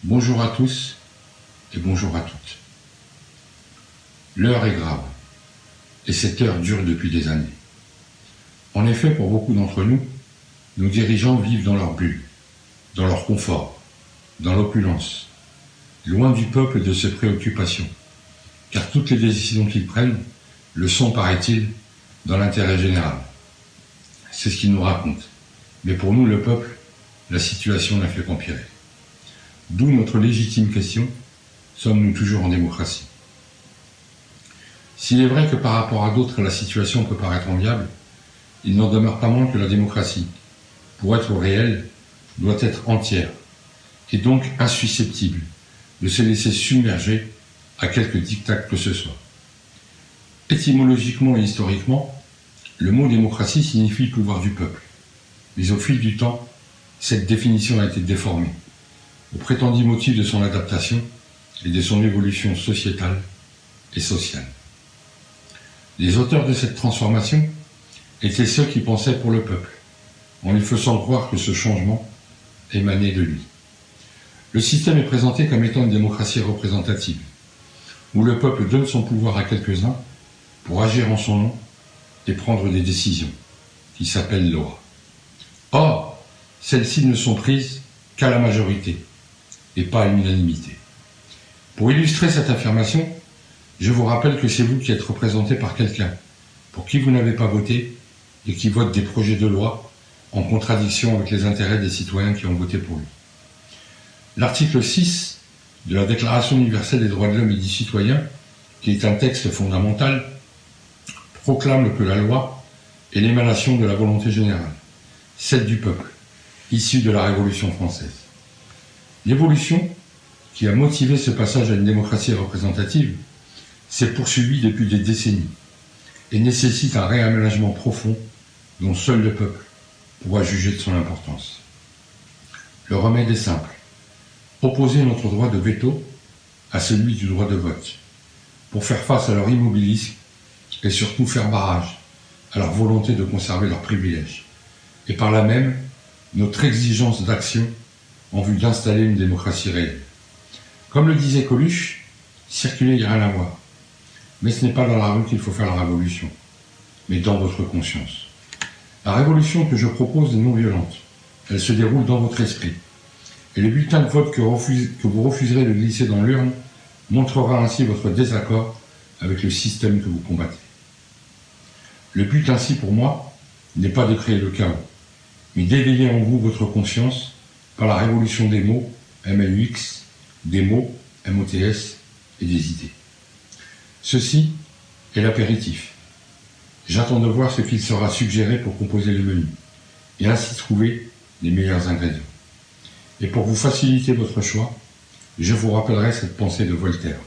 Bonjour à tous et bonjour à toutes. L'heure est grave, et cette heure dure depuis des années. En effet, pour beaucoup d'entre nous, nos dirigeants vivent dans leur bulle, dans leur confort, dans l'opulence, loin du peuple et de ses préoccupations, car toutes les décisions qu'ils prennent le sont, paraît-il, dans l'intérêt général. C'est ce qu'ils nous racontent. Mais pour nous, le peuple, la situation n'a fait qu'empirer. D'où notre légitime question, sommes-nous toujours en démocratie? S'il est vrai que par rapport à d'autres, la situation peut paraître enviable, il n'en demeure pas moins que la démocratie, pour être réelle, doit être entière, et donc insusceptible de se laisser submerger à quelque diktat que ce soit. Étymologiquement et historiquement, le mot démocratie signifie pouvoir du peuple. Mais au fil du temps, cette définition a été déformée, au prétendu motif de son adaptation et de son évolution sociétale et sociale. Les auteurs de cette transformation étaient ceux qui pensaient pour le peuple, en lui faisant croire que ce changement émanait de lui. Le système est présenté comme étant une démocratie représentative, où le peuple donne son pouvoir à quelques-uns pour agir en son nom et prendre des décisions, qui s'appellent lois. Or, celles-ci ne sont prises qu'à la majorité, et pas à l'unanimité. Pour illustrer cette affirmation, je vous rappelle que c'est vous qui êtes représenté par quelqu'un, pour qui vous n'avez pas voté, et qui vote des projets de loi en contradiction avec les intérêts des citoyens qui ont voté pour lui. L'article 6 de la Déclaration universelle des droits de l'homme et du citoyen, qui est un texte fondamental, proclame que la loi est l'émanation de la volonté générale, celle du peuple, issue de la Révolution française. L'évolution qui a motivé ce passage à une démocratie représentative s'est poursuivie depuis des décennies et nécessite un réaménagement profond dont seul le peuple pourra juger de son importance. Le remède est simple: opposer notre droit de veto à celui du droit de vote, pour faire face à leur immobilisme et surtout faire barrage à leur volonté de conserver leurs privilèges, et par là même notre exigence d'action en vue d'installer une démocratie réelle. Comme le disait Coluche, circuler, il n'y a rien à voir. Mais ce n'est pas dans la rue qu'il faut faire la révolution, mais dans votre conscience. La révolution que je propose est non violente. Elle se déroule dans votre esprit. Et le bulletin de vote que vous refuserez de glisser dans l'urne montrera ainsi votre désaccord avec le système que vous combattez. Le but ainsi, pour moi, n'est pas de créer le chaos, mais d'éveiller en vous votre conscience par la révolution des mots, M-A-U-X, des mots, M-O-T-S, et des idées. Ceci est l'apéritif. J'attends de voir ce qu'il sera suggéré pour composer le menu, et ainsi trouver les meilleurs ingrédients. Et pour vous faciliter votre choix, je vous rappellerai cette pensée de Voltaire,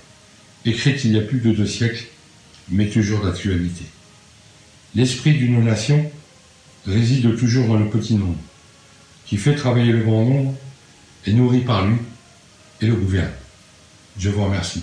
écrite il y a plus de 2 siècles, mais toujours d'actualité. L'esprit d'une nation réside toujours dans le petit nombre, qui fait travailler le grand nombre, est nourri par lui et le gouverne. Je vous remercie.